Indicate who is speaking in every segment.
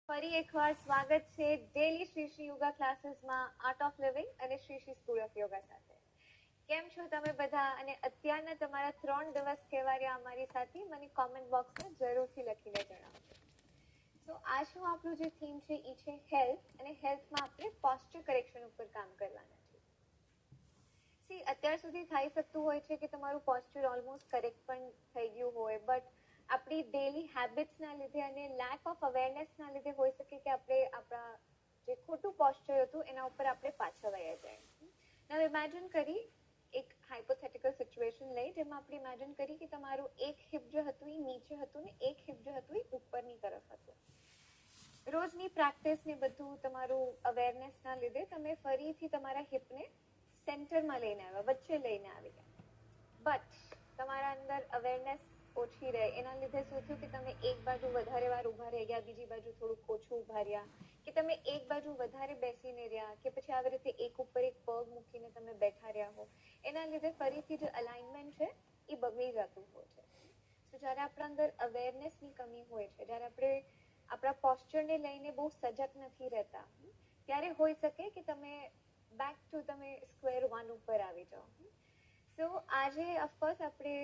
Speaker 1: ફરી એકવાર સ્વાગત છે ડેલી શ્રી શ્રી યોગા ક્લાસીસમાં આર્ટ ઓફ લિવિંગ અને શ્રી શ્રી સ્કૂલ ઓફ યોગા સાથે. કેમ છો તમે બધા? અને અત્યારના તમારા 3 દિવસ કેવા રહ્યા અમારી સાથે મને કોમેન્ટ બોક્સમાં જરૂરથી લખીને જણાવજો. તો આજનું આપણું જે થીમ છે એ છે હેલ્થ, અને હેલ્થમાં આપણે પોસ્ચર કરેક્શન ઉપર કામ કરવાના છે. સી અત્યાર સુધી થઈ શકતું હોય છે કે તમારું પોસ્ચર ઓલમોસ્ટ કરેક્ટ પણ થઈ ગયું હોય, બટ આપણી ડેલી હેબિટ્સના લીધે અને લેક ઓફ અવેરનેસના લીધે હોઈ શકે કે આપણે આપણા જે ખોટું પોસ્ચર હતું એના ઉપર આપણે પાછા વયા જાય. હવે ઇમેજિન કરી એક હાઇપોથેટિકલ સિચ્યુએશન લઈ, જેમાં આપણે ઇમેજિન કરી કે તમારું એક હિપ જે હતું એ નીચે હતું ને એક હિપ જે હતું એ ઉપરની તરફ હતું. રોજની પ્રેક્ટિસ ને બધું તમારું અવેરનેસના લીધે તમે ફરીથી તમારા હિપને સેન્ટરમાં લઈને આવ્યા, વચ્ચે લઈને આવી ગયા. બટ તમારા અંદર અવેરનેસ ઓછી રહે, એના લીધે શું થયું કે તમે એક બાજુ વધારે વાર ઊભા રહી ગયા, બીજી બાજુ થોડુંક ઓછું ઊભા રહ્યા, કે તમે એક બાજુ વધારે બેસીને રહ્યા, કે પછી આવી રીતે એક ઉપર એક પગ મૂકીને તમે બેઠા રહ્યા હો, એના લીધે ફરીથી જે અલાઇનમેન્ટ છે એ બગડી જતું હોય છે. તો જ્યારે આપણા અંદર અવેરનેસની કમી હોય છે, જ્યારે આપણે આપણા પોસ્ચરને લઈને બહુ સજગ નથી રહેતા, ત્યારે હોઈ શકે કે તમે બેક ટુ તમે સ્ક્વેર વન ઉપર આવી જાઓ. સો આજે ઓફકોર્સ આપણે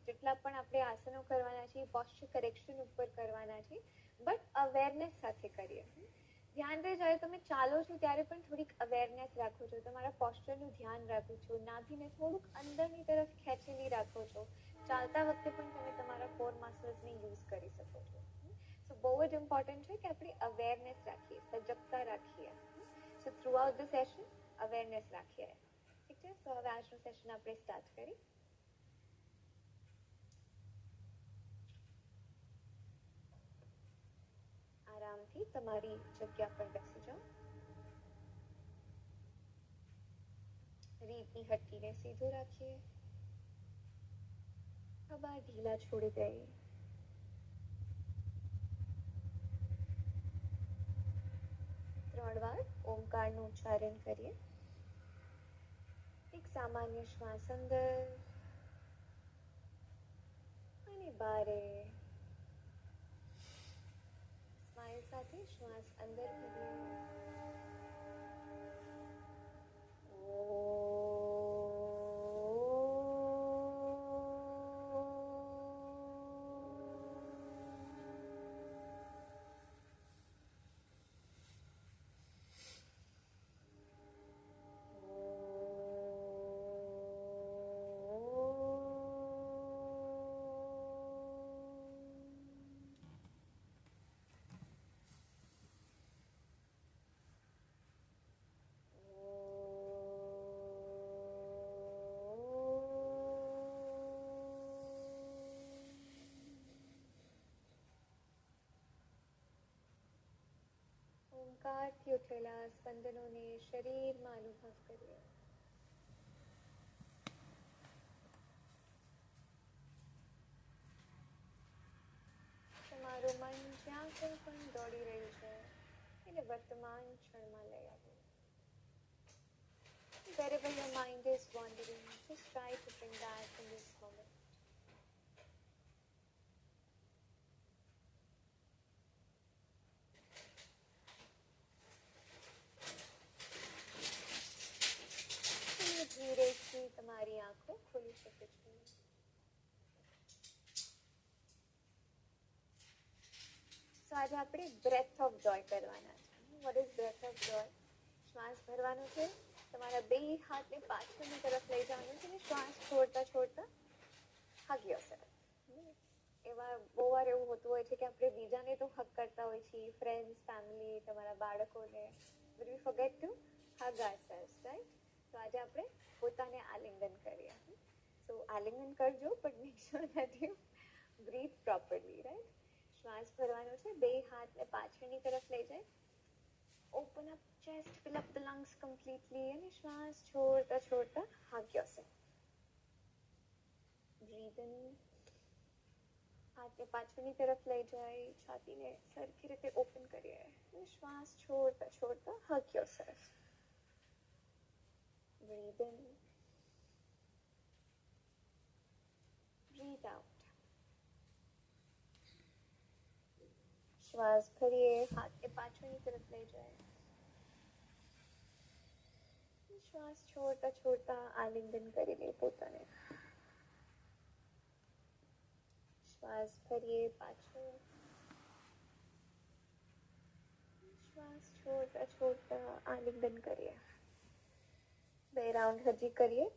Speaker 1: જેટલા પણ આપણે આસનો કરવાના છે પોસ્ચર કરેક્શન ઉપર કરવાના છે, બટ અવેરનેસ સાથે કરીએ. ધ્યાન રહે જ્યારે તમે ચાલો છો ત્યારે પણ થોડીક અવેરનેસ રાખો છો, તમારા પોસ્ચરનું ધ્યાન રાખો છો, નાભીને થોડુંક અંદરની તરફ ખેંચેલી રાખો છો. ચાલતા વખતે પણ તમે તમારા કોર મસલ્સને યુઝ કરી શકો છો. સો બહુ જ ઇમ્પોર્ટન્ટ છે કે આપણે અવેરનેસ રાખીએ, સજગતા રાખીએ. So throughout the session awareness રાખીએ. ઠીક છે, તો હવે આજનું સેશન આપણે સ્ટાર્ટ કરી. આરામથી તમારી જગ્યા પર બેસી જાઓ. રીતની હટ્ટીને સીધું રાખીએ. ખભા ઢીલા છોડી દઈએ. ત્રણ વાર ઓમકારનું ઉચ્ચારણ કરીએ. એક સામાન્ય શ્વાસ અંદર અને બારે. સ્માઇલ સાથે શ્વાસ અંદર ભરીએ. ઓમકારથી ઉઠેલા સ્પંદનોને શરીરમાં અનુભવ કરીએ. તમારું મન જ્યાં કંઈ પણ દોડી રહ્યું છે એને વર્તમાન ક્ષણમાં લઈ આવો. Wherever your mind is wandering, just try to bring that in this moment. ધીરેથી તમારી આંખો ખોલી શકે છે. તો આજે આપણે બ્રેથ ઓફ જોય કરવાના છે. What is breath of joy? શ્વાસ ભરવાનો છે, તમારા બે હાથને પાછળની તરફ લઈ જવાનું છે અને શ્વાસ છોડતા છોડતા હગ યોરસેલ્ફ. એવા બહુ વાર એવું હોતું હોય છે કે આપણે બીજાને તો હગ કરતા હોય છીએ, ફ્રેન્ડ્સ, ફેમિલી, તમારા બાળકોને, but we forget to hug ourselves, right? તો આજે આપણે પોતાને આલિંગન કરીએ. સો આલિંગન કરજો, but make sure that you breathe properly, right? શ્વાસ ભરવાનો છે, બે હાથને પાછળની તરફ લઈ જાય. Open up chest, fill up the lungs completely, અને શ્વાસ છોડતા છોડતા hug yourself. Breathe in. હાથને પાછળની તરફ લઈ જાય, છાતીને સરખી રીતે ઓપન કરીએ અને શ્વાસ છોડતા છોડતા hug yourself. Breathe in. Breathe out. શ્વાસ ભરીએ, હાથને પાછળની તરફ લઈ જાય. શ્વાસ છોડતા છોડતા આલિંગન કરી લે પોતાને. શ્વાસ ભરીએ પાછળ. શ્વાસ છોડતા છોડતા આલિંગન કરીએ. 2 રાઉન્ડ હજી કરીએ.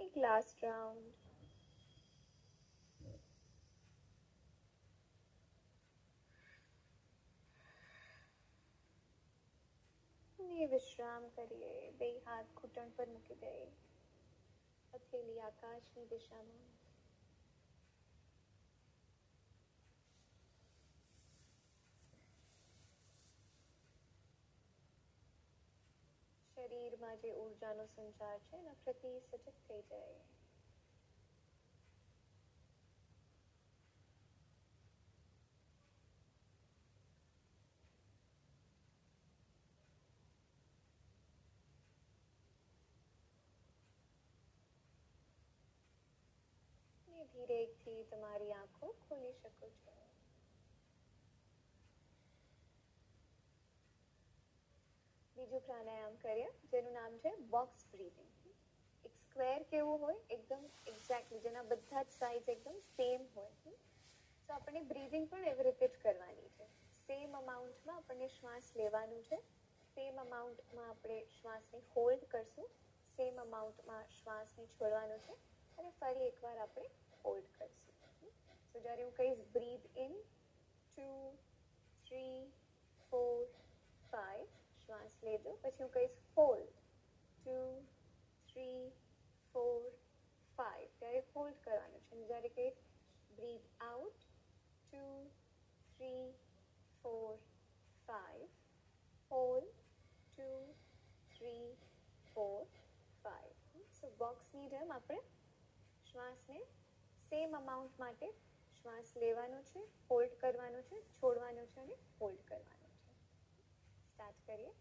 Speaker 1: એક લાસ્ટ રાઉન્ડ. વિશ્રામ કરીએ. 2 હાથ ઘૂંટણ પર મૂકી દઈએ. હથેળી આકાશની દિશામાં. શરીરમાં જે ઉર્જાનો સંચાર છે એના પ્રતિ સજગ થઈ જાય. ધીરેથી તમારી આંખો ખોલી શકો છો. બીજું પ્રાણાયામ કરીએ જેનું નામ છે બોક્સ બ્રીથિંગ. એક સ્ક્વેર કેવું હોય એકદમ એક્ઝેક્ટલી જેના બધા જ સાઇઝ એકદમ સેમ હોય. તો આપણે બ્રીથિંગ પણ એવી રીતે જ કરવાની છે. સેમ અમાઉન્ટમાં આપણને શ્વાસ લેવાનું છે. સેમ અમાઉન્ટમાં આપણે શ્વાસને હોલ્ડ કરશું. સેમ અમાઉન્ટમાં શ્વાસને છોડવાનું છે અને ફરી એકવાર આપણે હોલ્ડ કરશું. તો જ્યારે હું કહીશ બ્રીથ ઇન 2 3 4 5 શ્વાસ લેજો. પછી હું કહીશ હોલ્ડ 2 3 4 5 ત્યારે હોલ્ડ કરવાનું છે. જ્યારે કહીશ બ્રીથ આઉટ 2 3 4 5 હોલ્ડ 2 3 4 5. સો બોક્સની જેમ આપણે શ્વાસને સેમ અમાઉન્ટ માટે શ્વાસ લેવાનો છે, હોલ્ડ કરવાનો છે, છોડવાનો છે અને હોલ્ડ કરવાનો છે. સ્ટાર્ટ કરીએ.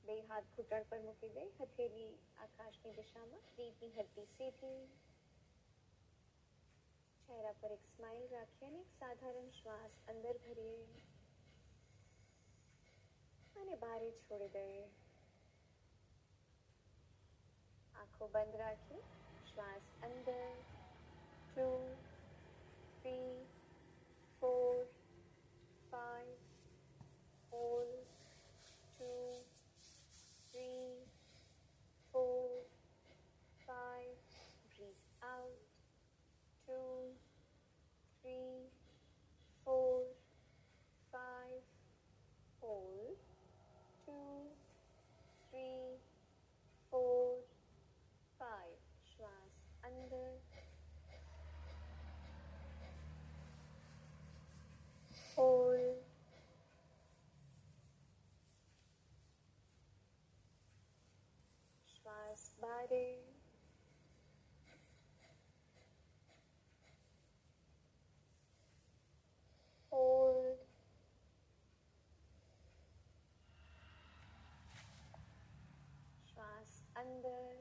Speaker 1: 2 હાથ ઘૂંટણ પર મૂકી દઈ. હથેળી આકાશની દિશામાં. રીતની હડતી સીધી. ચહેરા પર એક સ્માઇલ રાખીએ અને એક સાધારણ શ્વાસ અંદર ભરીએ અને બહાર છોડી દઈએ. આંખો બંધ રાખી શ્વાસ અંદર 2 3 4 5 હોલ્ડ 2 3 4 5 બ્રીથ આઉટ 2 3 4 5 હોલ્ડ 2 3 4 5 શ્વાસ અંદર હોલ્ડ શ્વાસ બારે હોલ્ડ શ્વાસ અંદર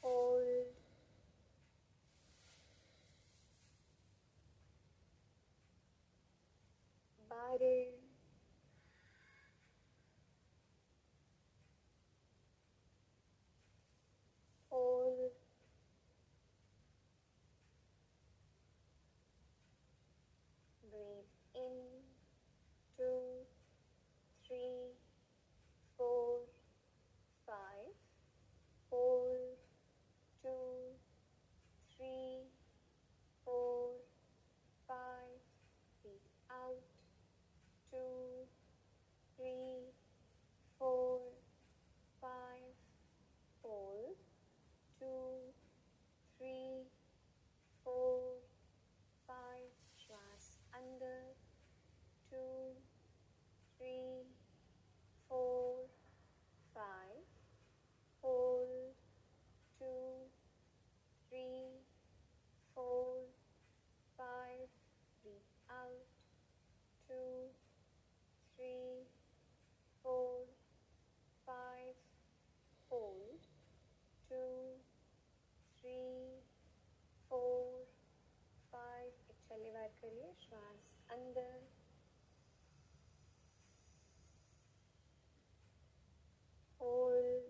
Speaker 1: હોલ્ડ બારે હોલ્ડ બ્રીથ ઇન 2 3 શ્વાસ અંદર, hold,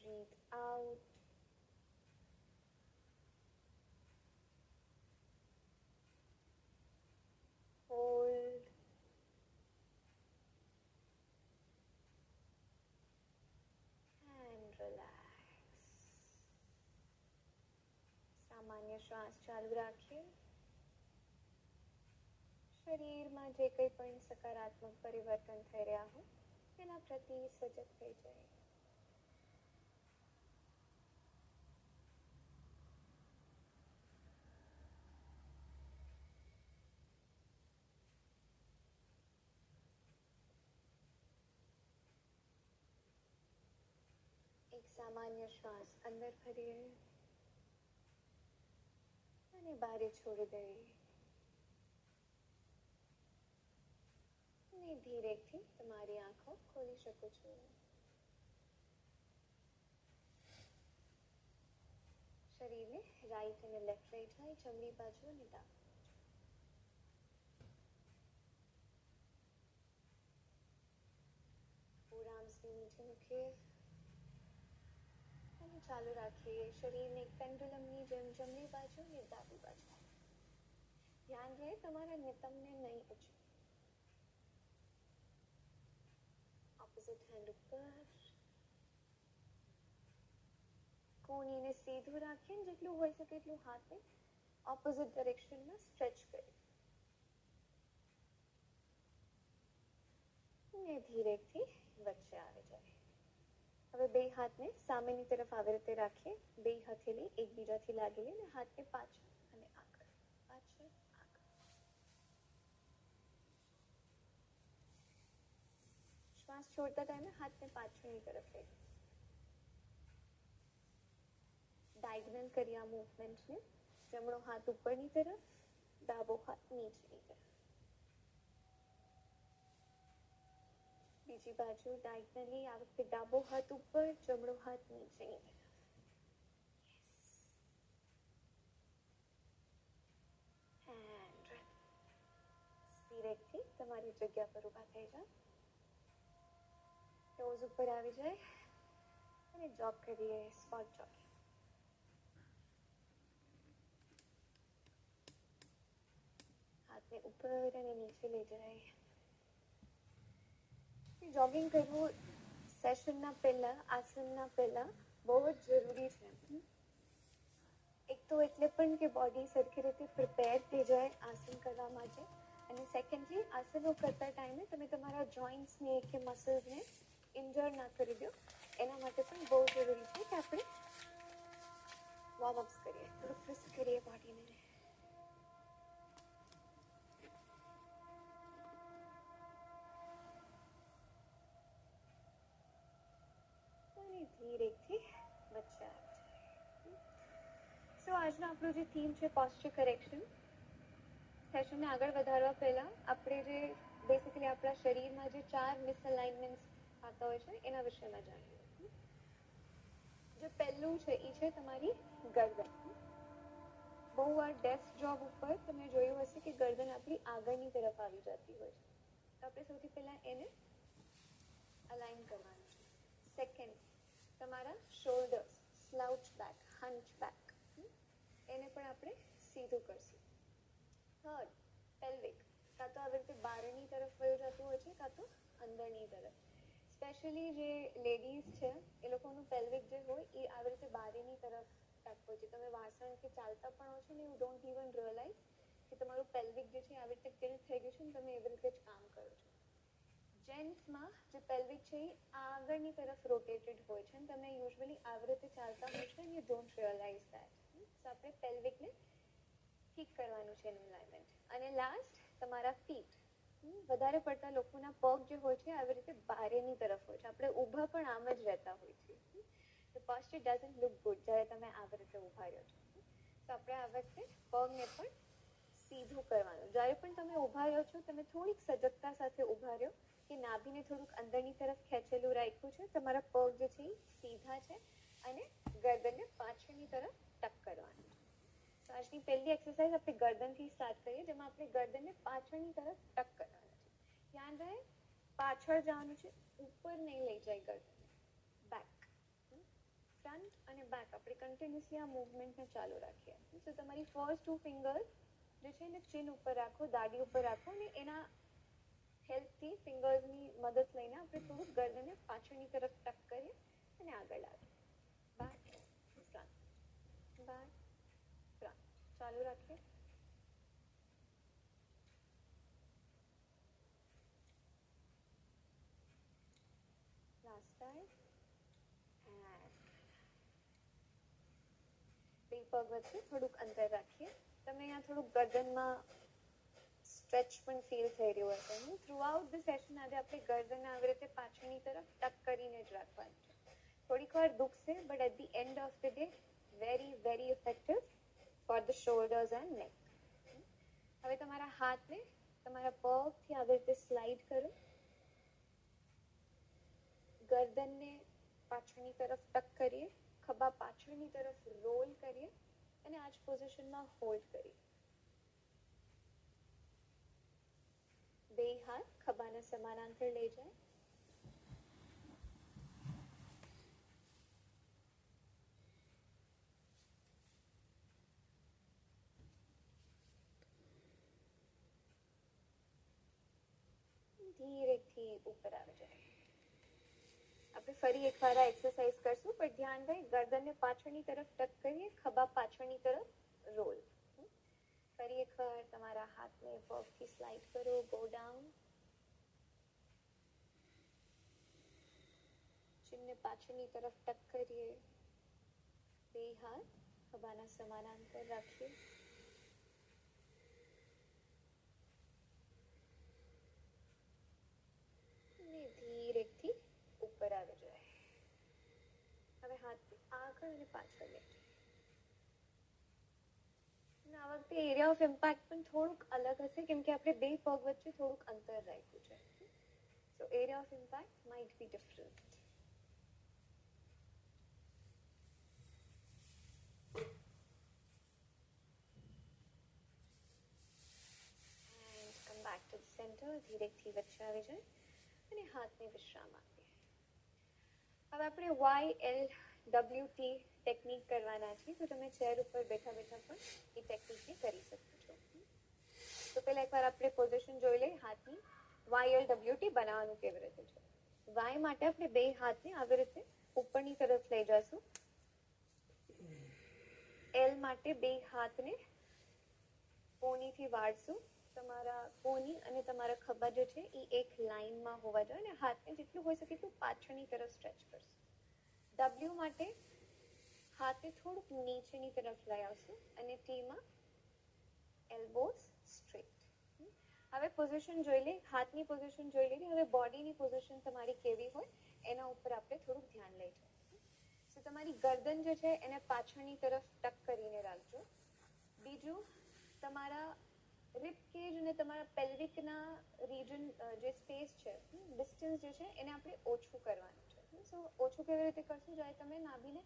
Speaker 1: breathe out, hold, and relax. સામાન્ય શ્વાસ ચાલુ રાખીએ. શરીરમાં જે કંઈ પણ સકારાત્મક પરિવર્તન થઈ રહ્યા હોય તેના પ્રતિ સજગ થઈ જાય. એક સામાન્ય શ્વાસ અંદર ભરીએ અને બહાર છોડી દઈએ. અને ધીરેથી તમારી આંખો ખોલી શકો છો. શરીરને રાઈટ અને લેફ્ટ સાઈડ થાય, જમણી બાજુ અને ડાબી બાજુ. ફોરઆર્મ્સને નીચે મૂકીએ અને ચાલુ રાખીએ. શરીરને એક પેન્ડુલમની જેમ જમણી બાજુ અને ડાબી બાજુ. ધ્યાન રહે તમારા નિતંબને નહીં અચે. ઓપોઝિટ હેન્ડ ઉપર. કોણીને સીધું રાખીને જેટલું હોઈ શકે એટલું હાથને ઓપોઝિટ ડાયરેક્શનમાં સ્ટ્રેચ કરી અને ધીરેથી વચ્ચે આવી જાય. હવે બે હાથને સામેની તરફ આવી રીતે રાખીએ. બે હથેળી એકબીજાથી લાગેલી અને હાથને પાછળ અને આગળ, પાછળ આગળ. શ્વાસ છોડતા ટાઈમે હાથને પાછળની તરફ લઈ. ડાયગનલ કરી આ મૂવમેન્ટને. જમણો હાથ ઉપરની તરફ, ડાબો હાથ નીચેની તરફ. બીજી બાજુ ડાયગનલી આ વખતે ડાબો હાથ ઉપર, જમણો હાથ નીચેની તરફ. ધીરેથી તમારી જગ્યા પર ઊભા થઈ જાઓ. ટોઝ ઉપર આવી જાય અને જોગ કરીએ, સ્પોટ જોગ. હાથને ઉપર અને નીચે લઈ જાય. જોગિંગ કરવું સેશનના પહેલા, આસનના પહેલા બહુ જ જરૂરી છે. એક તો એટલે પણ કે બોડી સરખી રીતે પ્રિપેર થઈ જાય આસન કરવા માટે, અને સેકન્ડલી આસનો કરતા ટાઈમે તમે તમારા જોઈન્ટ્સને કે મસલ્સને ઇન્જર ના કરી દો. એના માટે પણ બહુ જરૂરી છે કે આપણે વોર્મઅપ્સ કરીએ, થોડું ટ્વિસ્ટ કરીએ બોડીને. ધીરેથી વચ્ચે આવી જાય. સો આજનો આપણો જે થીમ છે પોસ્ચર કરેક્શન. સેશનને આગળ વધારવા પહેલા આપણે જે બેસિકલી આપણા શરીરમાં જે 4 મિસઅલાઇનમેન્ટ્સ થતા હોય છે એના વિષયમાં જાણીએ. જે પહેલું છે એ છે તમારી ગરદન. બહુ વાર ડેસ્ક જોબ ઉપર તમે જોયું હશે કે ગરદન આપણી આગળની તરફ આવી જતી હોય છે. તો આપણે સૌથી પહેલા એને અલાઇન કરવાનું છે. સેકન્ડ, તમારા શોલ્ડર્સ, સ્લાઉચ બેક, હંચ બેક, એને પણ આપણે સીધું કરશું. Third, pelvic. કાં તો આવી રીતે બહારની તરફ વયું જતું હોય છે, કાં તો અંદરની તરફ. સ્પેશિયલી જે લેડીઝ છે એ લોકોનું પેલ્વિક જે હોય એ આવી રીતે બહારની તરફ રાખવું છે. તમે વાસણ કે ચાલતા પણ હો છો ને યુ ડોન્ટ ઇવન રિયલાઇઝ કે તમારું પેલ્વિક જે છે આવી રીતે ટિલ્ટ થઈ ગયું છે ને તમે એવી રીતે જ કામ કરો છો. જેન્ટ્સમાં જે પેલ્વિક છે એ આગળની તરફ રોટેટેડ હોય છે અને તમે યુઝ્યુઅલી આવી રીતે ચાલતા હોય છે અને યુ ડોન્ટ રિયલાઇઝ ધેટ. સો આપણે પેલ્વિકને ઠીક કરવાનું છે એનું અલાઇનમેન્ટ. અને લાસ્ટ, તમારા ફીટ. વધારે પડતા લોકોના પગ જે હોય છે આવી રીતે બહારની તરફ હોય છે. આપણે ઊભા પણ આમ જ રહેતા હોય છે. The posture doesn't look good જ્યારે તમે આવી રીતે ઊભા રહ્યો છો. તો આપણે આ વખતે પગને પણ સીધું કરવાનું. જ્યારે પણ તમે ઊભા રહ્યો છો તમે થોડીક સજગતા સાથે ઊભા રહ્યો કે નાભીને થોડુંક અંદરની તરફ ખેંચેલું રાખ્યું છે. તમારા પગ જે છે એ સીધા છે અને ગરદનને પાછળની તરફ ટક કરવાનું છે. તો આજની પહેલી એક્સરસાઇઝ આપણે ગરદનથી સ્ટાર્ટ કરીએ, જેમાં આપણે ગરદનને પાછળની તરફ ટક કરવાનું છે. ધ્યાન રહે, પાછળ જવાનું છે, ઉપર નહીં લઈ જાય ગરદનને. બેક, ફ્રન્ટ અને બેક આપણે કન્ટિન્યુઅસલી આ મૂવમેન્ટને ચાલુ રાખીએ. તો તમારી ફર્સ્ટ 2 ફિંગર જે છે એને ચીન ઉપર રાખો, દાઢી ઉપર રાખો, અને એના હેલ્પથી ફિંગર્સની મદદ લઈને આપણે થોડુંક ગરદનને પાછળની તરફ ટક કરીએ અને આગળ આવીએ. Back, front, back, front. ચાલુ રાખીએ. Last time. બે પગ વચ્ચે થોડુંક અંતર રાખીએ. તમે અહીંયા થોડુંક ગરદનમાં સ્ટ્રેચ પણ ફીલ થઈ રહ્યું હશે. થ્રુઆઉટ ધ સેશન આજે આપણે ગરદનને આવી રીતે પાછળની તરફ ટક કરીને જ રાખવાની છે. થોડીક વાર દુખશે, but at the end of the day very very effective for the shoulders and neck. હવે તમારા હાથને તમારા પગથી આવી રીતે સ્લાઇડ કરો, ગરદનને પાછળની તરફ ટક કરીએ, ખભા પાછળની તરફ રોલ કરીએ અને આ જ પોઝિશનમાં હોલ્ડ કરીએ. બે હાથ ખભાના સમાનાંતર લઈ જાય. ધીરેથી ઉપર આવી જાય. આપણે ફરી એકવાર આ એક્સરસાઇઝ કરશું, પણ ધ્યાન રહે ગરદનને પાછળની તરફ ટક કરીએ, ખભા પાછળની તરફ રોલ. ફરી એકવાર તમારા હાથને પગથી સ્લાઇડ કરો, ગો ડાઉન. ચીનને પાછળની તરફ ટક કરીએ, બે હાથ ખભાના સમાનાંતર રાખીએ. ધીરેથી ઉપર આવી જાય. હવે હાથથી આગળ અને પાછળ લઈ જાય. આ વખતે એરિયા ઓફ ઇમ્પેક્ટ પણ થોડુંક અલગ હશે, કેમ કે આપણે બે પગ વચ્ચે થોડુંક અંતર રાખ્યું છે. So area of impact might be different. Back to the centre. ધીરેથી વચ્ચે આવી જાય અને હાથને વિશ્રામ આપીએ. હવે આપણે YLWT ટેકનિક કરવાના છે, તો તમે ચેર ઉપર બેઠા બેઠા પણ એ ટેકનિકને કરી શકો છો. તો પહેલા એકવાર આપણે પોઝિશન જોઈ લઈએ હાથની. YLWT બનાવવાનું કેવી રીતે છે. Y માટે આપણે બે હાથને આવી રીતે ઉપરની તરફ લઈ જશું. L માટે બે હાથને કોણીથી વાળશું. તમારા કોણી અને તમારા ખભા જે છે એ એક લાઈનમાં હોવા જોઈએ અને હાથને જેટલું હોઈ શકે એટલું પાછળની તરફ સ્ટ્રેચ કરશું. W માટે હાથને થોડુંક નીચેની તરફ લઈ આવશું અને T માં એલ્બોઝ સ્ટ્રેટ. હવે પોઝિશન જોઈ લે, હાથની પોઝિશન જોઈ લીધી. હવે બોડીની પોઝિશન તમારી કેવી હોય એના ઉપર આપણે થોડુંક ધ્યાન લઈ જઈએ. તો તમારી ગરદન જે છે એને પાછળની તરફ ટક કરીને રાખજો. બીજું, તમારા રિબ કેજ અને તમારા પેલ્વિકના રીજન જે સ્પેસ છે, ડિસ્ટન્સ જે છે એને આપણે ઓછું કરવાનું છે. સો ઓછું કેવી રીતે કરશું? જ્યારે તમે નાભીને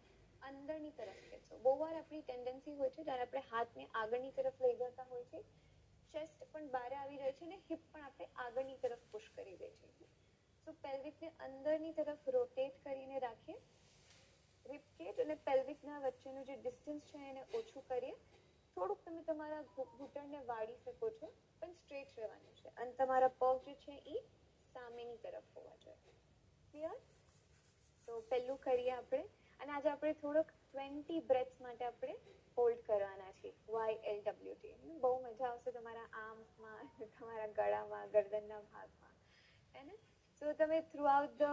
Speaker 1: અંદરની તરફ ખેંચો. બહુ વાર આપણી ટેન્ડન્સી હોય છે જ્યારે આપણે હાથને આગળની તરફ લઈ જતા હોય છે, ચેસ્ટ પણ બહાર આવી જાય છે અને હિપ પણ આપણે આગળની તરફ પુશ કરી દે છે. સો પેલ્વિકને અંદરની તરફ રોટેટ કરીને રાખીએ. રિબ કેજ અને પેલ્વિકના વચ્ચેનું જે ડિસ્ટન્સ છે એને ઓછું કરીએ. થોડુંક તમે તમારા ઘૂંટણને વાળી શકો છો, પણ સ્ટ્રેટ રહેવાનું છે અને તમારા પગ જે છે એ સામેની તરફ હોવા જોઈએ. ક્લિયર? તો પહેલું કરીએ આપણે, અને આજે આપણે થોડોક 20 બ્રેથ્સ માટે આપણે હોલ્ડ કરવાના છે. YLWT. બહુ મજા આવશે તમારા આર્મ્સમાં, તમારા ગળામાં, ગરદનના ભાગમાં, હે ને? સો તમે થ્રુઆઉટ ધ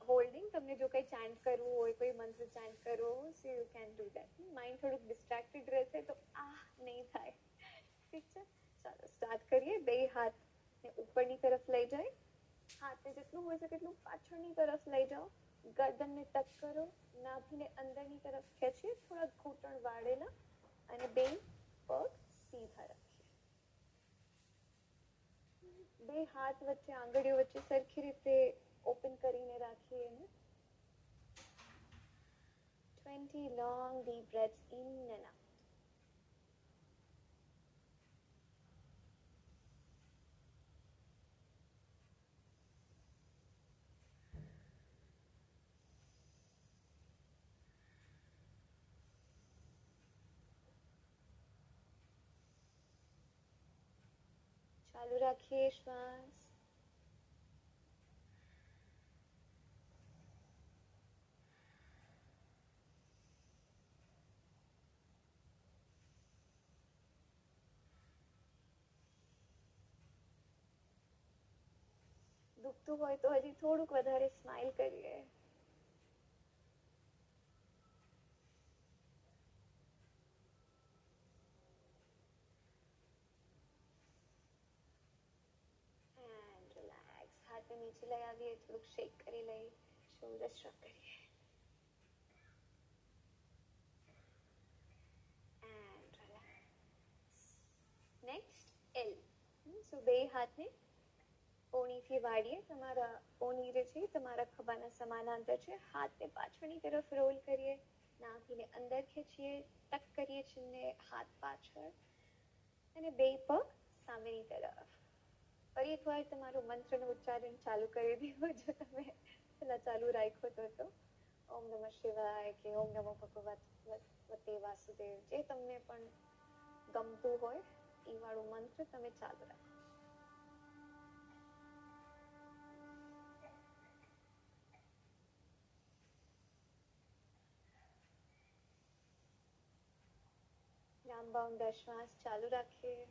Speaker 1: હોલ્ડિંગ તમને જો કંઈ ચાન્ટ કરવું હોય, કોઈ મંત્ર ચાન્ટ કરવો હોય, so you can do that. Mind થોડુંક ડિસ્ટ્રેક્ટેડ રહેશે તો નહીં થાય. ઠીક છે, ચાલો સ્ટાર્ટ કરીએ. બે હાથને ઉપરની તરફ લઈ જાય. હાથને જેટલું હોય શકે એટલું પાછળની તરફ લઈ જાઓ. ગરદનને ટક કરો, નાભીને અંદરની તરફ ખેંચીએ, થોડા ઘૂંટણ વાળેલા અને બે પગ સીધા રાખીએ. બે હાથ વચ્ચે, આંગળીઓ વચ્ચે સરખી રીતે ઓપન કરીને રાખીએ. 20 long deep breaths in and out. ચાલુ રાખીએ શ્વાસ. દુખતું હોય તો હજી થોડુંક વધારે સ્માઈલ કરીએ. And relax. હાથને નીચે લઈ આવીએ, થોડુંક શેક કરી લઈએ, શોલ્ડર સ્ટ્રક કરીએ. And relax. Next L. So બે હાથને કોણીથી વાળીએ. તમારા કોણી જે છે તમારા ખભાના સમાનાંતર છે. હાથને પાછળની તરફ રોલ કરીએ, નાભીને અંદર ખેંચીએ, ટક કરીએ ચિનને, હાથ પાછળ અને બે પગ સામેની તરફ. ફરી એકવાર તમારું મંત્રનું ઉચ્ચારણ ચાલુ કરી દેવું જો તમે પેલા ચાલુ રાખ્યો તો. ઓમ નમઃ શિવાય કે ઓમ નમો ભગવતે વાસુદેવ, જે તમને પણ ગમતું હોય એ વાળું મંત્ર તમે ચાલુ રાખો. લાંબા ઊંડા શ્વાસ ચાલુ રાખીએ.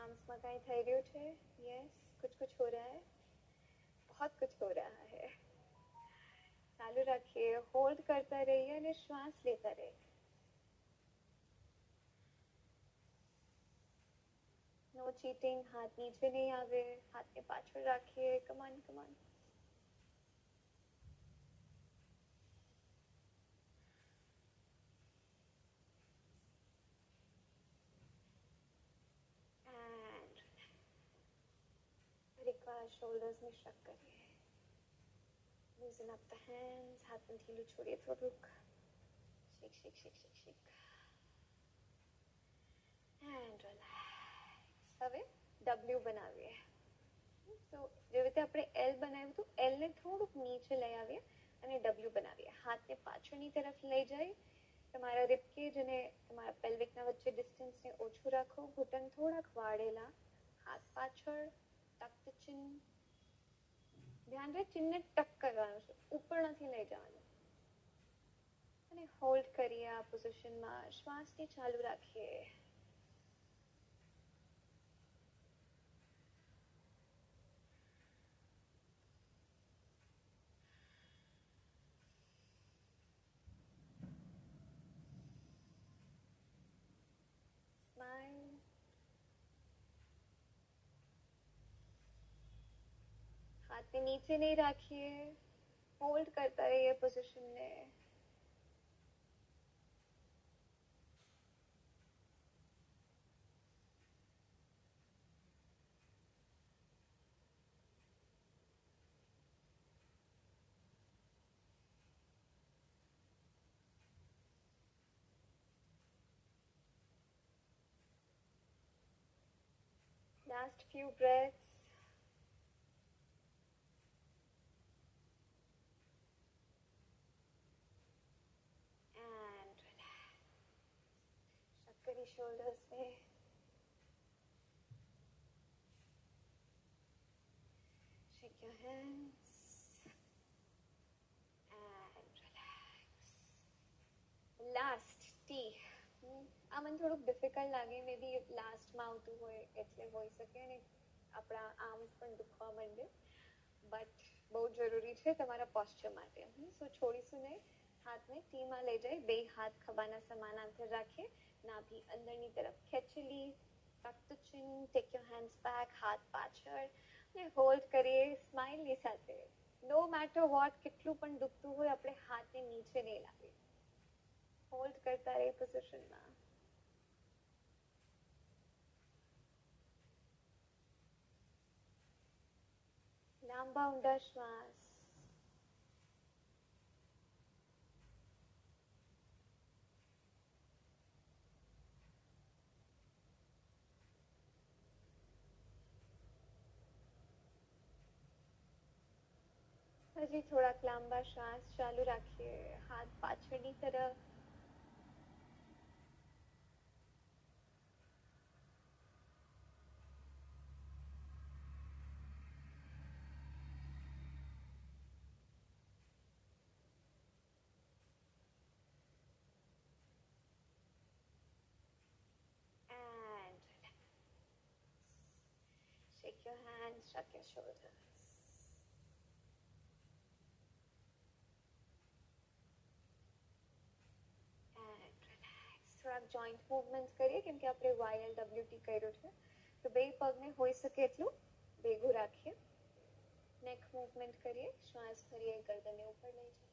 Speaker 1: आर्म्स में कहीं થઈ રહ્યું છે? यस, कुछ हो रहा है, बहुत कुछ हो रहा है. चालू रखिए, होल्ड करता रहिए અને શ્વાસ લેતા રહીએ. નો ચીટિંગ. હાથ નીચે નહીં આવે, હાથને પાછળ રાખીએ. કમાન કમાન. shoulders में shrug करिए. Loosen up the hands. हाथ में ढीलू छोड़िए થોડુંક. Shake, shake, shake, shake, shake. And relax. હવે W બનાવીએ. તો જે રીતે આપણે L બનાવ્યું હતું, L ને થોડુંક નીચે લઈ આવીએ અને W બનાવીએ. હાથને પાછળની તરફ લઈ જઈ, તમારા રિબકેજ અને તમારા પેલ્વિકના વચ્ચે ડિસ્ટન્સને ઓછું રાખો. ઘૂંટણ થોડાક વાળેલા, હાથ પાછળ, ટક ધ ચિન. ધ્યાન રહે ચિનને ટક કરવાનું છે, ઉપર નથી લઈ જવાનું. અને હોલ્ડ કરીએ આ પોઝિશનમાં. શ્વાસને ચાલુ રાખીએ. સ્માઈલ. હાથને નીચે નહીં રાખીએ, હોલ્ડ કરતા રહીએ પોઝિશનને. Last few breaths. And relax. Shakari shoulders पे. Shake your hands. And relax. Last T. આ મને થોડુંક ડિફિકલ્ટ લાગે, મે બી લાસ્ટમાં આવતું હોય એટલે હોઈ શકે ને આપણા આર્મ્સ પણ દુખવા માંડે, બટ બહુ જરૂરી છે તમારા પોસ્ચર માટે. સો છોડીશું નહીં. હાથને ટીમાં લઈ જઈ, બે હાથ ખભાના સમાનાંતર રાખીએ. નાભી અંદરની તરફ ખેંચેલી, tuck the chin, take your hands back, હાથ પાછળ અને હોલ્ડ કરીએ સ્માઇલની સાથે. નો મેટર વોટ, કેટલું પણ દુખતું હોય આપણે હાથને નીચે નહીં લાવીએ, હોલ્ડ કરતા રહે પોઝિશનમાં. લાંબા ઊંડા શ્વાસ. હજી થોડાક લાંબા શ્વાસ ચાલુ રાખીએ, હાથ પાછળની તરફ. Shake your hands, shrug your shoulders. And relax. થોડાક જોઈન્ટ મૂવમેન્ટ કરીએ કેમ કે આપણે YLWT કર્યું છે, તો બે પગને હોઈ શકે એટલું ભેગું રાખીએ. નેક મૂવમેન્ટ કરીએ, શ્વાસ ભરીએ, ગરદનને ઉપર લઈ જઈએ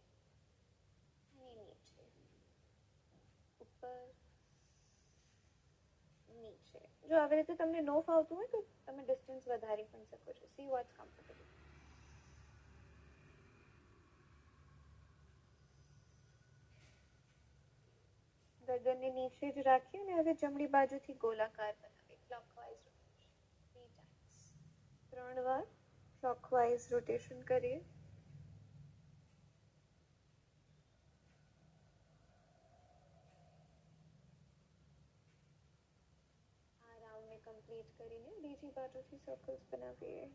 Speaker 1: અને નીચે, ઉપર નીચે. જો આવી રીતે તમને નો ફાવતું હોય તો તમે ડિસ્ટન્સ વધારી પણ શકો છો. C watts comfortable. ગરદનને નીચે જ રાખીએ અને હવે જમણી બાજુથી ગોળાકાર બનાવીએ, ક્લોકવાઇઝ રોટેશન 3 વાર ક્લોકવાઇઝ રોટેશન કરીએ. આ રાઉન્ડને કમ્પ્લીટ કરીને બીજી બાજુથી સર્કલ્સ બનાવીએ.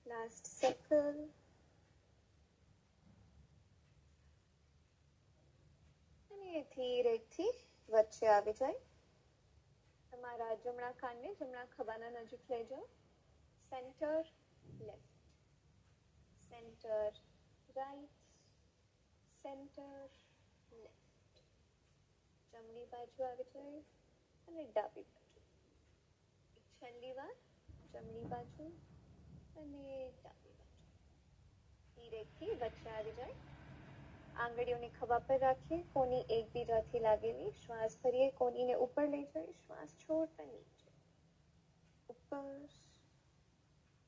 Speaker 1: Last circle. અને ધીરેથી વચ્ચે આવી જાય. તમારા જમણા કાનને જમણા ખભાના નજીક લઈ જાઓ. Centre left, centre right, centre left. જમણી બાજુ આવી જાય અને ડાબી બાજુ. છેલ્લી વાર જમણી બાજુ અને ડાબી બાજુ. ધીરેથી વચ્ચે આવી જાય. આંગળીઓને ખભા પર રાખીએ, કોની એકબીજાથી લાગેલી. શ્વાસ ભરીએ, કોનીને ઉપર લઈ જઈએ, શ્વાસ છોડતા નીચે, ઉપર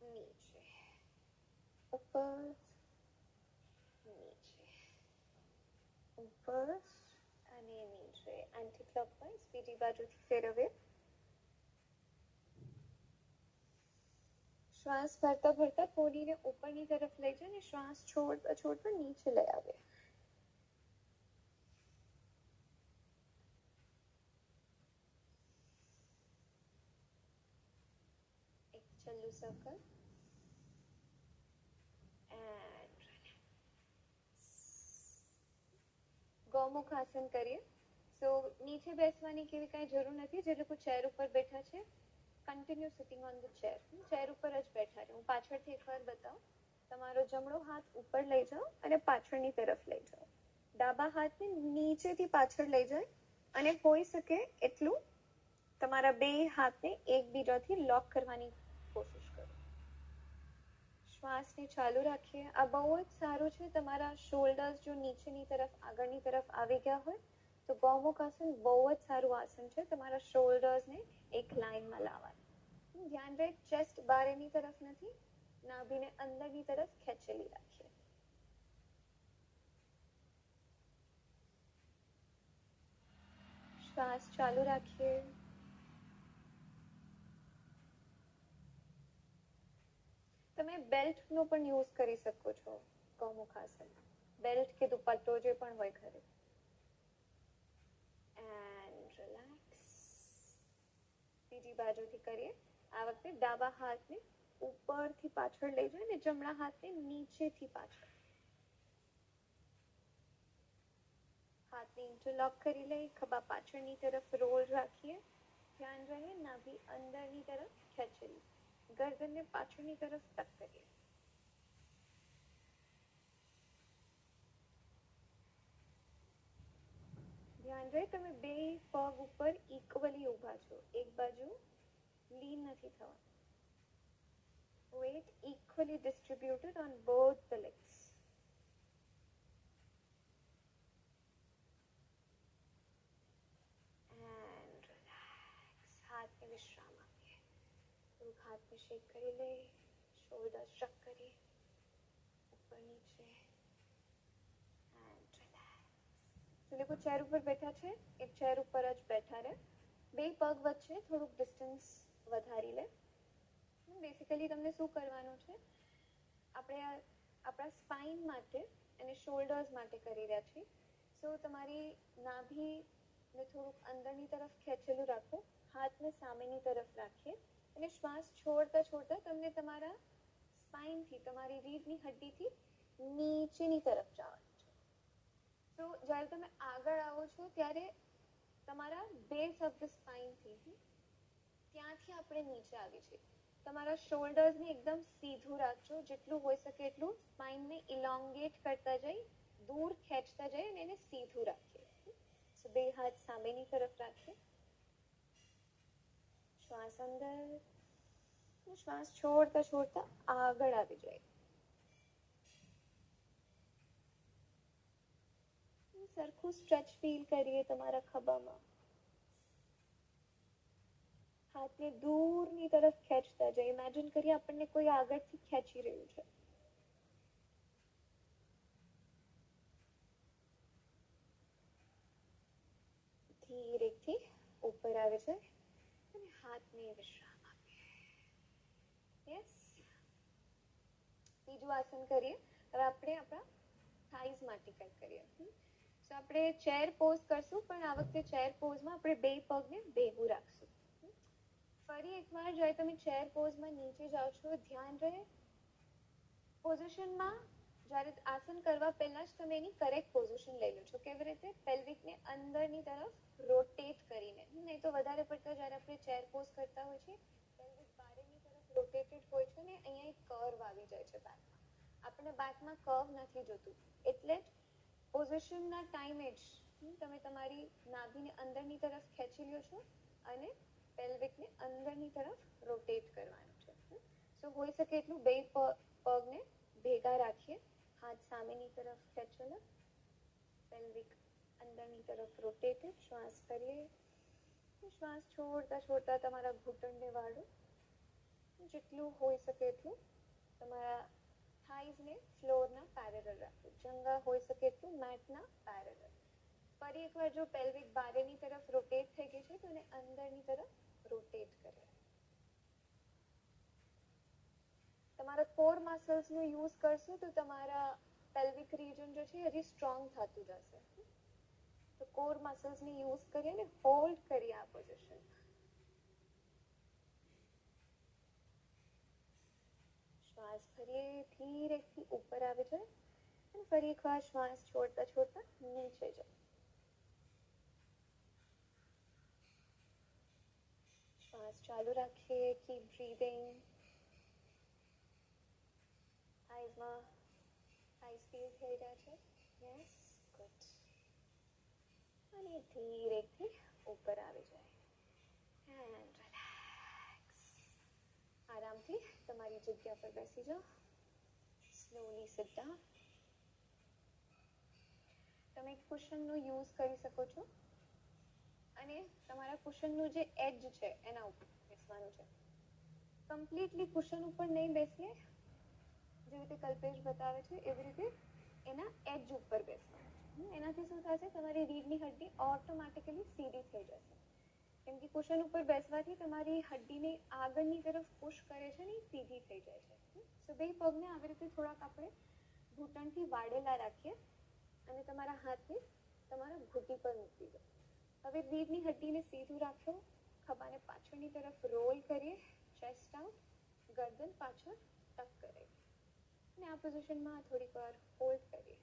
Speaker 1: નીચે, ઉપર નીચે, ઉપર અને નીચે. એન્ટી ક્લોકવાઇઝ બીજી બાજુથી ફેરવીએ. શ્વાસ ભરતા ભરતા કોનીને ઉપરની તરફ લઈ જાય અને શ્વાસ છોડતા છોડતા નીચે લઈ આવે. એક છેલ્લું સર્કલ. ગૌમુખ આસન કરીએ. સો નીચે બેસવાની કેવી કાંઈ જરૂર નથી. જે લોકો ચેર ઉપર બેઠા છે, continue sitting on the chair. Chair ઉપર જ બેઠા છે. હું પાછળથી એકવાર બતાવું. તમારો જમણો હાથ ઉપર લઈ જાઓ અને પાછળની તરફ લઈ જાઓ. ડાબા હાથને નીચેથી પાછળ લઈ જાય અને હોઈ શકે એટલું તમારા બે હાથને એકબીજાથી લોક કરવાની કોશિશ કરો. શ્વાસને ચાલુ રાખીએ. આ બહુ જ સારું છે. તમારા શોલ્ડર્સ જો નીચેની તરફ આગળની તરફ આવી ગયા હોય તો ગૌમુખ આસન બહુ જ સારું આસન છે તમારા શોલ્ડર્સને એક લાઈનમાં લાવવાનું. ધ્યાન રહે, ચેસ્ટ બહારની તરફ નથી, નાભીને અંદરની તરફ ખેંચેલી રાખીએ. શ્વાસ ચાલુ રાખીએ. તમે બેલ્ટનો પણ યુઝ કરી શકો છો ગૌમુખ આસનમાં. બેલ્ટ કે દુપટ્ટો જે પણ હોય ઘરે. And relax. બીજી બાજુથી કરીએ. આ વખતે ડાબા હાથને ઉપરથી પાછળ લઈ જાય અને જમણા હાથને નીચેથી પાછળ. હાથને ઇન્ટરલોક કરી લઈ. ખભા પાછળની તરફ રોલ રાખીએ. ધ્યાન રહે, નાભી અંદરની તરફ ખેંચેલી. ગરદનને પાછળની તરફ ટક કરીએ. ધ્યાન રહે તમે બે પગ ઉપર ઇક્વલી ઊભા છો, એક બાજુ લીન નથી થવાનું. Weight equally distributed on both the legs. And relax. हाथ में विश्राम આપીએ. થોડુંક હાથ में શેક કરી લે, શોલ્ડર સ્ટ્રક કરીએ ઉપર નીચે. And relax. તો લોકો ચેર ઉપર બેઠા છે, એક ચેર ઉપર જ બેઠા રહે. બે પગ વચ્ચે થોડુંક ડિસ્ટન્સ વધારી લે. બેસિકલી તમને શું કરવાનું છે, આપણે આપણા સ્પાઇન માટે અને શોલ્ડર્સ માટે કરી રહ્યા છીએ. સો તમારી નાભીને થોડુંક અંદરની તરફ ખેંચેલું રાખો, હાથને સામેની તરફ રાખીએ અને શ્વાસ છોડતા છોડતા તમને તમારા સ્પાઇનથી, તમારી રીઢની હડ્ડીથી નીચેની તરફ જવાનું છે. તો જ્યારે તમે આગળ આવો છો ત્યારે તમારા બેઝ ઓફ ધ સ્પાઇનથી ત્યાંથી આપણે નીચે આવી છીએ. તમારા શોલ્ડર્સને એકદમ સીધું રાખજો, જેટલું હોઈ શકે એટલું સ્પાઇનને ઇલોંગેટ કરતા જઈ, દૂર ખેંચતા જઈ અને એને સીધું રાખીએ. સો બે હાથ સામેની તરફ રાખીએ. શ્વાસ અંદર, શ્વાસ છોડતા છોડતા આગળ આવી જાય. સરખું સ્ટ્રેચ ફીલ કરીએ તમારા ખભામાં. હાથને દૂરની તરફ ખેંચતા જાય. ઇમેજિન કરીએ આપણને કોઈ આગળથી ખેંચી રહ્યું છે. ધીરેથી ઉપર આવે છે અને હાથને વિશ્રામ આપીએ. યસ. બીજું આસન કરીએ. હવે આપણે આપણા થાઈઝ માટે કંઈક કરીએ. સો આપણે ચેર પોઝ કરશું, પણ આ વખતે ચેર પોઝમાં આપણે બે પગને ભેગું રાખશું. ફરી એકવાર જ્યારે તમે ચેર પોઝમાં નીચે જાઓ છો, ધ્યાન રહે પોઝિશનમાં જ્યારે આસન કરવા પહેલા જ તમે એની કરેક્ટ પોઝિશન લઈ લો છો. કેવી રીતે? પેલ્વિકને અંદરની તરફ રોટેટ કરીને. નહીં તો વધારે પડતા જ્યારે આપણે ચેર પોઝ કરતા હોય છે, પેલ્વિક બારેની તરફ રોટેટેડ હોય છે ને અહીંયા એક કર્વ આવી જાય છે બેકમાં. આપણે બેકમાં કર્વ નથી જોતું, એટલે જ પોઝિશનના ટાઈમે જ તમે તમારી નાભીને અંદરની તરફ ખેંચી લ્યો છો અને પેલ્વિકને અંદરની તરફ રોટેટ કરવાનું છે. સો હોઈ શકે એટલું બે પગને ભેગા રાખીએ, હાથ સામેની તરફ ખેંચેલા, પેલ્વિક અંદરની તરફ રોટેટેડ. શ્વાસ કરીએ, શ્વાસ છોડતા છોડતા તમારા ઘૂંટણને વાળો, જેટલું હોઈ શકે એટલું તમારા થાઈઝને ફ્લોરના પેરેલલ રાખો, જંગા હોઈ શકે એટલું મેટના પેરેલલ. ફરી એકવાર જો પેલ્વિક બારેની તરફ રોટેટ થઈ ગઈ છે તો એને અંદરની તરફ રોટેટ કરીએ. તમારા કોર મસલ્સનો યુઝ કરશો તો તમારા પેલ્વિક રીજન જે છે હજી સ્ટ્રોંગ થતું જશે. તો કોર મસલ્સને યુઝ કરીએ અને હોલ્ડ કરીએ આ પોઝિશન. શ્વાસ ફરીએ, ધીરેથી ઉપર આવે છે અને ફરી એકવાર શ્વાસ છોડતા છોડતા નીચે જાય. શ્વાસ ચાલુ રાખીએ. Keep breathing. થાઈઝમાં થાઈઝ ફીલ થઈ રહ્યા છે. Yes, good. અને ધીરેથી ઉપર આવી જાય. And relax. આરામથી તમારી જગ્યા પર બેસી જાઓ. Slowly sit down. તમે કુશનનો યુઝ કરી શકો છો અને તમારા કુશનનું જે એજ છે એના ઉપર બેસવાનું છે. કમ્પ્લીટલી કુશન ઉપર નહીં બેસીએ, જેવી રીતે કલ્પેશ બતાવે છે એવી રીતે એના એજ ઉપર બેસવાનું છે. એનાથી શું થશે, તમારી રીઢની હડ્ડી ઓટોમેટિકલી સીધી થઈ જશે. કેમ કે કુશન ઉપર બેસવાથી તમારી હડ્ડીને આગળની તરફ પુશ કરે છે ને એ સીધી થઈ જાય છે. સો બે પગને આવી રીતે થોડાક આપણે ઘૂંટણથી વાળેલા રાખીએ અને તમારા હાથને તમારા ઘૂંટી પર મૂકી દો. હવે રીઢની હડ્ડીને સીધું રાખો, ખભાને પાછળની તરફ રોલ કરીએ, ચેસ્ટ આઉટ, ગરદન પાછળ ટક કરે અને આ પોઝિશનમાં થોડીક વાર હોલ્ડ કરીએ.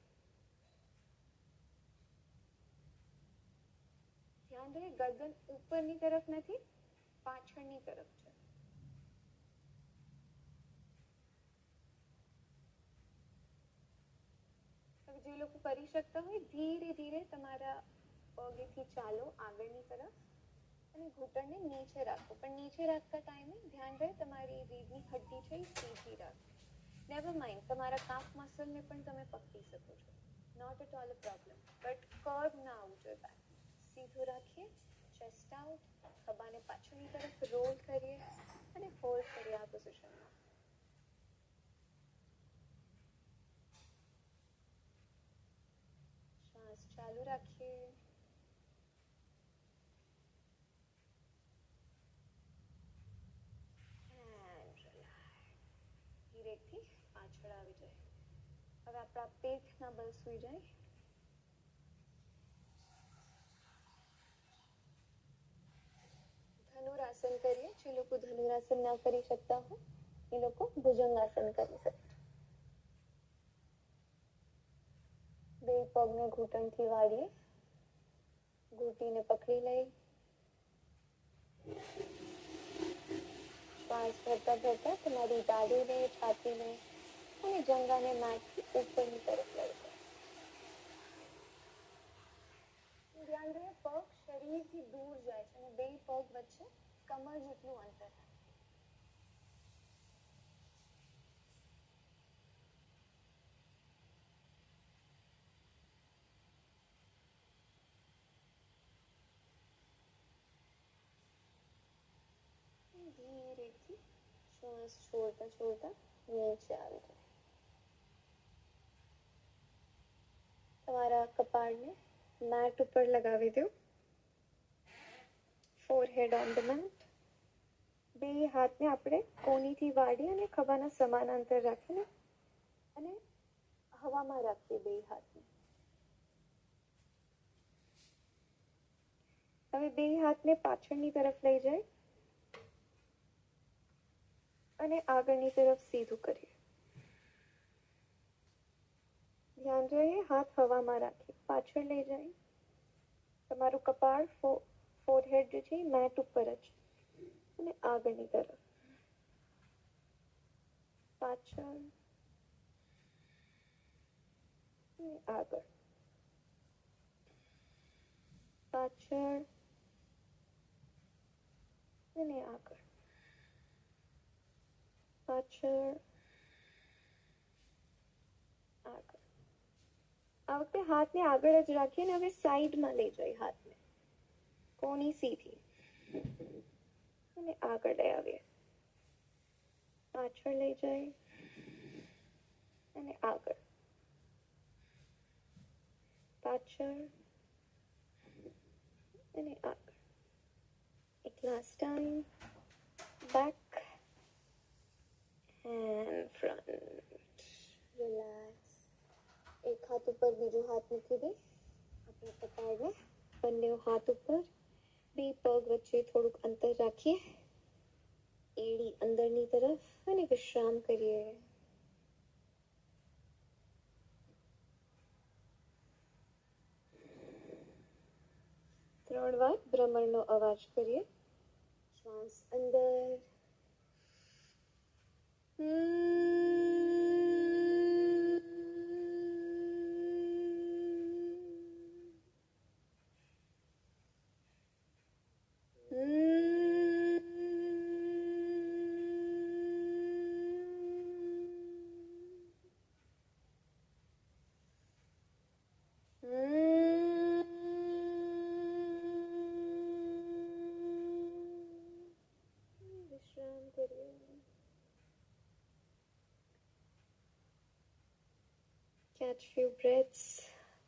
Speaker 1: ધ્યાન રહે ગરદન ઉપરની તરફ નથી, પાછળની તરફ છે. હવે જે લોકો કરી શકતા હોય ધીરે ધીરે તમારા પગેથી ચાલો આગળની તરફ અને ઘૂંટણને નીચે રાખો, પણ નીચે રાખતા ટાઈમે ધ્યાન રહે તમારી રીઢની હડ્ડી છે એ સીધી રાખો. નેવર માઇન્ડ, તમારા કાફ મસલને પણ તમે પકડી શકો છો, not at all a problem, but curve ના આવવું જોઈએ બેક. સીધું રાખીએ, ચેસ્ટ આઉટ, ખભાને પાછળની તરફ રોલ કરીએ અને હોલ્ડ કરીએ આ પોઝિશનમાં. શ્વાસ ચાલુ રાખીએ. ધીરેથી પાછળ આવી જાય. હવે આપણા પેટના બળ સુઈ જાય. ધનુરાસન કરીએ. જે લોકો ધનુરાસન ના કરી શકતા હોય એ લોકો ભુજંગાસન કરી શકે. બે પગને ઘૂંટણથી વાળીએ, ઘૂંટીને પકડી લઈ, શ્વાસ ભરતા ભરતા તમારી દાઢીને, છાતીને અને જંગાને મેટથી ઉપરની તરફ લઈ જાઓ. ધ્યાન રહે પગ શરીરથી દૂર જાય છે અને બે પગ વચ્ચે કમર જેટલું અંતર થાય. ધીરેથી શ્વાસ છોડતા છોડતા નીચે આવી જાય. તમારા કપાળને મેટ ઉપર લગાવી દો. Forehead on the mat. બે હાથને આપણે કોણીથી વાળી અને ખભાના સમાન અંતર રાખીને અને હવામાં રાખીએ બે હાથને. હવે બે હાથને પાછળની તરફ લઈ જાય અને આગળની તરફ સીધું કરીએ. ધ્યાન રહે હાથ હવામાં રાખીએ, પાછળ લઈ જાય. તમારું કપાળ ફોરહેડ જે છે મેટ ઉપર જ અને આગળની તરફ, પાછળ અને આગળ, પાછળ અને આગળ, પાછળ આગળ. આ વખતે હાથને આગળ જ રાખીએ અને હવે સાઈડમાં લઈ જઈએ હાથને, કોણી સીધી અને આગળ લઈ આવીએ, પાછળ લઈ જાય અને આગળ, પાછળ અને આગળ. એક last time, back and front. Relax. એક હાથ ઉપર બીજો હાથ મૂકી દે. આપણા કપાળને બંને હાથ ઉપર, બે પગ વચ્ચે થોડુંક અંતર રાખીએ, એડી અંદરની તરફ અને વિશ્રામ કરીએ. ત્રણ વાર ભ્રમરનો અવાજ કરીએ. શ્વાસ અંદર, વિશ્રામ કરીએ. Catch few breaths.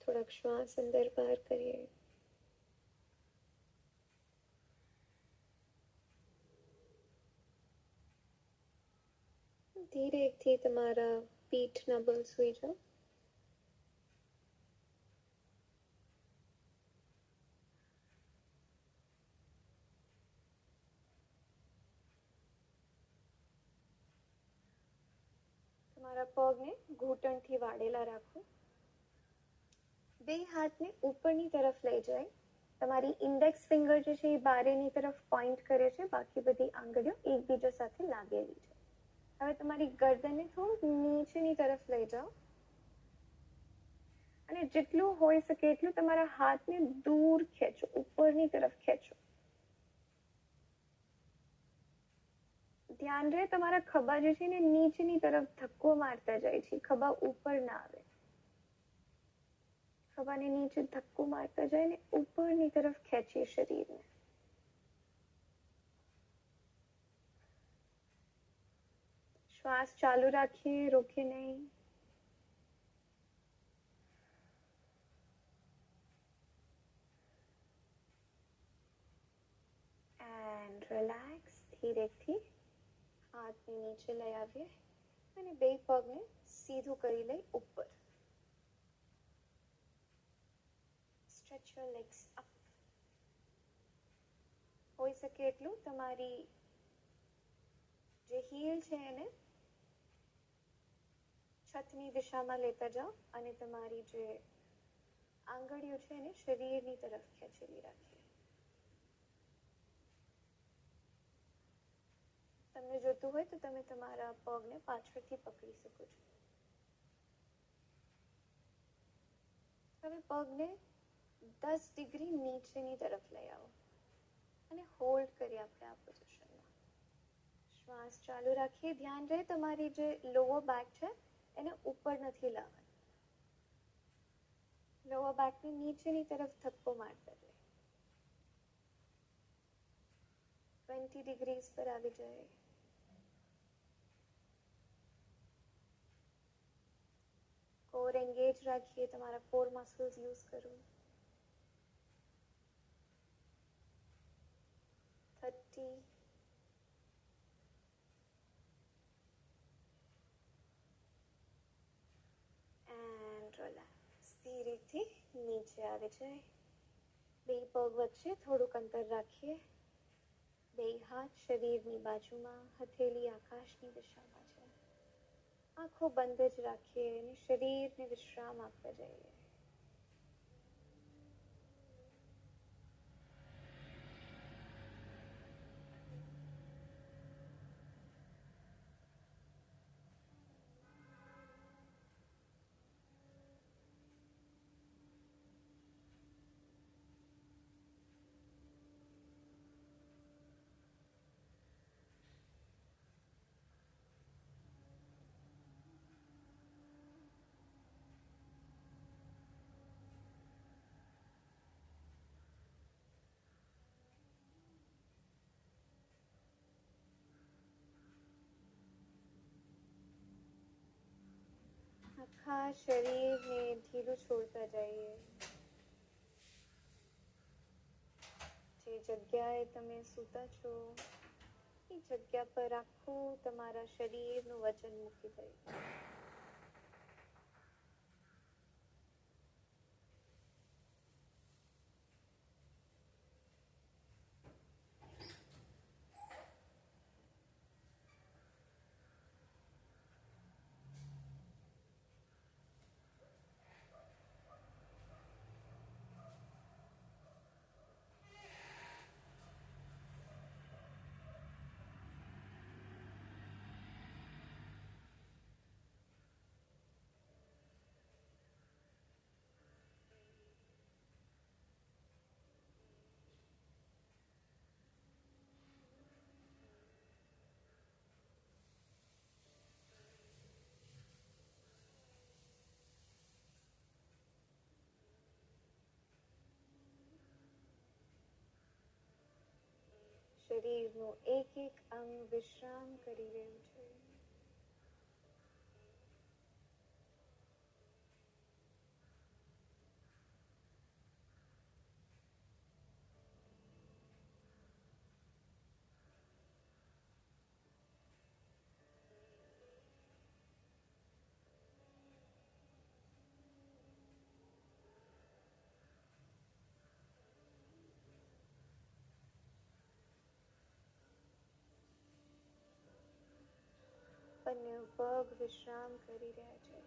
Speaker 1: થોડાક શ્વાસ અંદર બહાર કરીએ. ધીરેથી તમારા પીઠના બળ સુઈ જાઓ. તમારા પગને ઘૂંટણથી વાળેલા રાખો. બે હાથને ઉપરની તરફ લઈ જાય. તમારી ઇન્ડેક્સ ફિંગર જે છે એ બારેની તરફ પોઈન્ટ કરે છે, બાકી બધી આંગળીઓ એકબીજા સાથે લાગેલી છે. હવે તમારી ગરદનને થોડુંક નીચેની તરફ લઈ જાઓ અને જેટલું હોઈ શકે એટલું તમારા હાથને દૂર ખેંચો, ઉપરની તરફ ખેંચો. ધ્યાન રહે તમારા ખભા જે છે ને નીચેની તરફ ધક્કો મારતા જાય છે, ખભા ઉપર ના આવે. ખભાને નીચે ધક્કો મારતા જાય ને ઉપરની તરફ ખેંચીએ શરીરને. શ્વાસ ચાલુ રાખીએ, રોકીએ નહીં. And relax. ધીરેથી હાથને નીચે લઈ આવીએ અને બે પગને સીધું કરી લઈ ઉપર. Stretch your legs up. હોઈ શકે એટલું તમારી જે હીલ છે એને છતની દિશામાં લેતા જાઓ અને તમારી જે આંગળીઓ છે એને શરીરની તરફ ખેંચેલી રાખીએ. તમને જોતું હોય તો તમે તમારા પગને પાછળથી પકડી શકો છો. હવે પગને 10 ડિગ્રી નીચેની તરફ લઈ આવો અને હોલ્ડ કરીએ આપણે આ પોઝિશનમાં. શ્વાસ ચાલુ રાખીએ. ધ્યાન રહે તમારી જે લોઅર બેક છે એને ઉપર નથી લાવવાની. લોઅર બેકની નીચેની તરફ ધક્કો મારતા રહે. 20 ડિગ્રીઝ પર આવી જાય. કોર એન્ગેજ રાખીએ, તમારા કોર મસલ્સ યુઝ કરો. 30. And relax. ધીરેથી નીચે આવી જાય. બે પગ વચ્ચે થોડુંક અંતર રાખીએ. બે હાથ શરીરની બાજુમાં, હથેળી આકાશની દિશામાં છે. આંખો બંધ જ રાખીએ અને શરીરને વિશ્રામ આપતા જઈએ. આખા શરીરને ઢીલું છોડતા જઈએ. જે જગ્યાએ તમે સૂતા છો એ જગ્યા પર આખું તમારા શરીરનું વજન મૂકી દઈએ. શરીરનું એક એક અંગ વિશ્રામ કરી રહ્યું છે. બંને પગ વિશ્રામ કરી રહ્યા છે.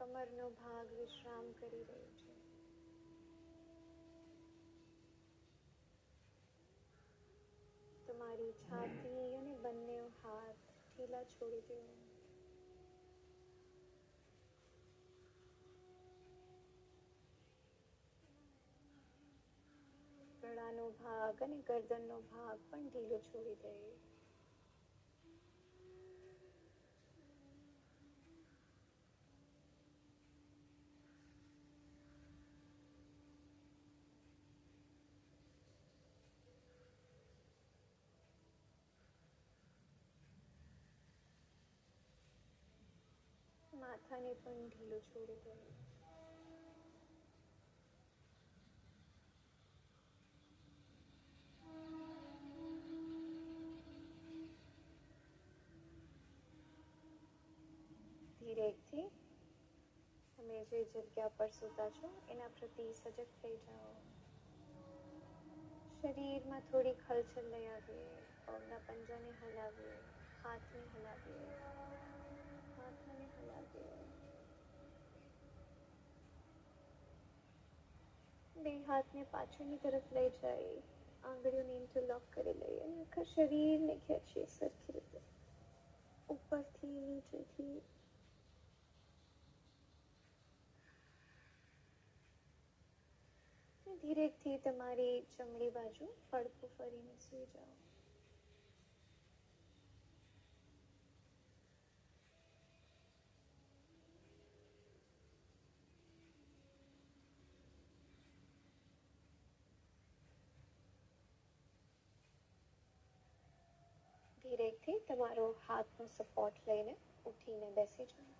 Speaker 1: કમરનો ભાગ વિશ્રામ કરી રહ્યો છે. તમારી છાતી અને બંને હાથ ઢીલા છોડી દો. ગળાનો ભાગ અને ગરદનનો ભાગ પણ ઢીલો છોડી દે. માથાને પણ ઢીલું છોડી દો. ધીરેથી તમે જે જગ્યા પર સૂતા છો એના પ્રતિ સજગ થઈ જાઓ. શરીરમાં થોડીક હલચલ લઈ આવીએ. પગના પંજાને હલાવીએ, હાથને હલાવીએ, માથાને હલાવીએ. બે હાથને પાછળની તરફ લઈ જઈ આંગળીઓને ઇન્ટરલોક કરી લઈએ અને આખા શરીરને ખેંચીએ સરખી રીતે ઉપરથી નીચેથી. ધીરેથી તમારી જમણી બાજુ પડખું ફરીને સૂઈ જાઓ. ધીરેથી તમારો હાથનો સપોર્ટ લઈને ઉઠીને બેસી જાઓ.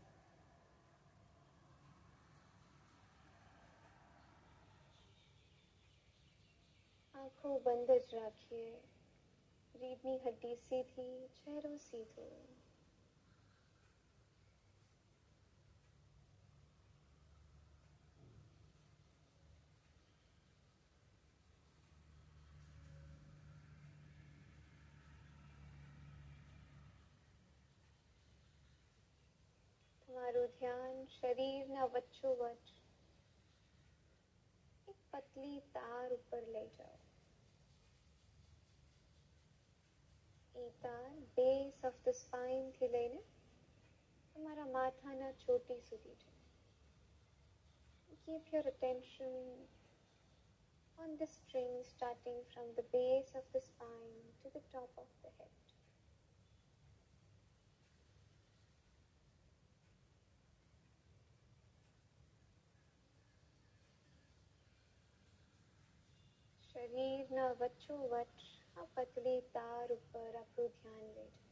Speaker 1: આંખો બંધ જ રાખીએ. રીઢની હડ્ડી સીધી, ચહેરો સીધો. તમારું ધ્યાન શરીરના વચ્ચોવચ્ચ એક પતલી તાર ઉપર લઈ જાઓ. એ તાર બેઝ ઓફ ધ સ્પાઇન થી લઈને તમારા માથાના ચોટી સુધી છે. Keep your attention on the string starting from the base of the spine to the top of the head. શરીરના વચ્ચોવચ્ચ આ પતલી તાર ઉપર આપણું ધ્યાન લઈ જાય.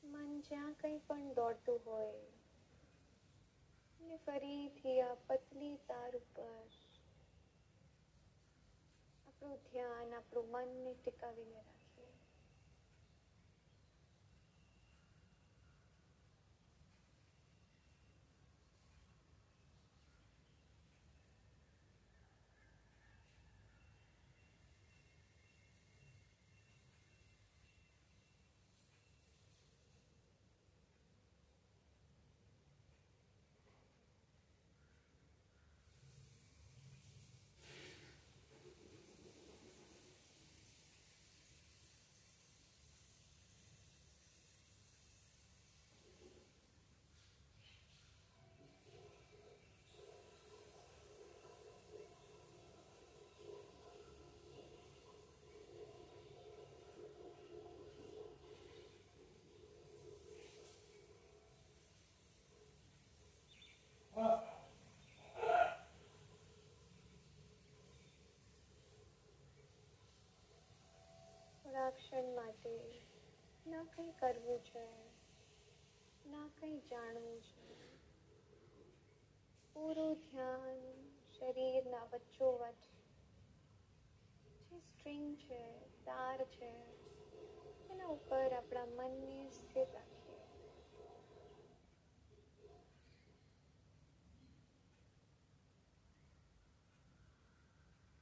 Speaker 1: મન જ્યાં કંઈ પણ દોડતું હોય અને ફરીથી આ પતલી તાર ઉપર આપણું ધ્યાન, આપણું મનને ટીકાવીને રાખીએ. ક્ષણ માટે ના કંઈ કરવું છે, ના કંઈ જાણવું છે. પૂરું ધ્યાન શરીરના વચ્ચોવચ જે સ્ટ્રિંગ છે, તાર છે, એના ઉપર આપણા મનને સ્થિર રાખીએ.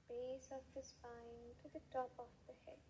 Speaker 1: Base of the spine to the top of the head.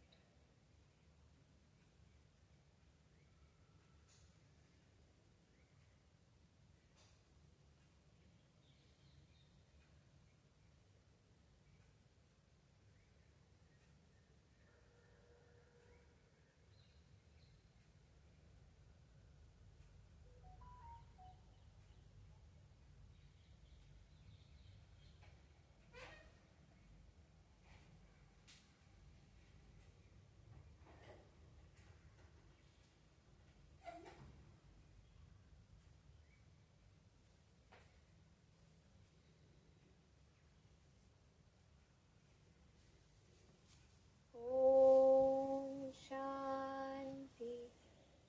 Speaker 1: શાંતિ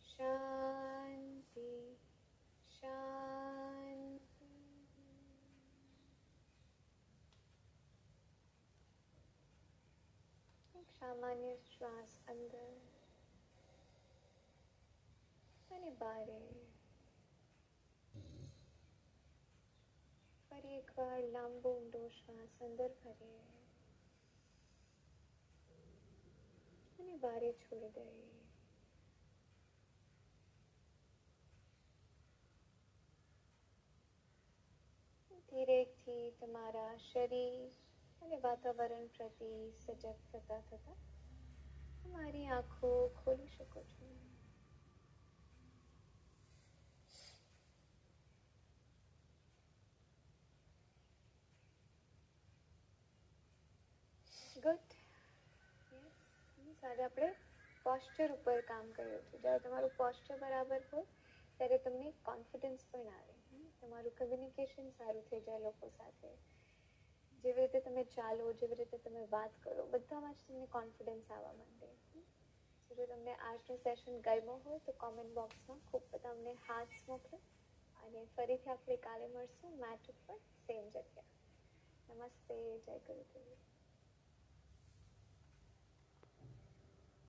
Speaker 1: શાંતિ શાંતિ. એક સામાન્ય શ્વાસ અંદર અને બારે. ફરી એકવાર લાંબો ઊંડો શ્વાસ અંદર ભરીએ અને બારે છોડી દઈએ. ધીરેથી તમારા શરીર અને વાતાવરણ પ્રતિ સજગ થતા થતા તમારી આંખો ખોલી શકો છો. ગુડ. યસ. આજે આપણે પોસ્ચર ઉપર કામ કર્યું હતું. જ્યારે તમારું પોસ્ચર બરાબર હોય ત્યારે તમને કોન્ફિડન્સ પણ આવે, તમારું કમ્યુનિકેશન સારું થઈ જાય લોકો સાથે. જેવી રીતે તમે ચાલો, જેવી રીતે તમે વાત કરો, બધામાં જ તમને કોન્ફિડન્સ આવવા માંડે. જો તમને આજનું સેશન ગમ્યું હોય તો કોમેન્ટ બોક્સમાં ખૂબ બધા અમને હાર્ટ્સ મોકલો અને ફરીથી આપણે કાલે મળશું મેટ ઉપર સેમ જગ્યા. નમસ્તે. જય ગુરુદેવ.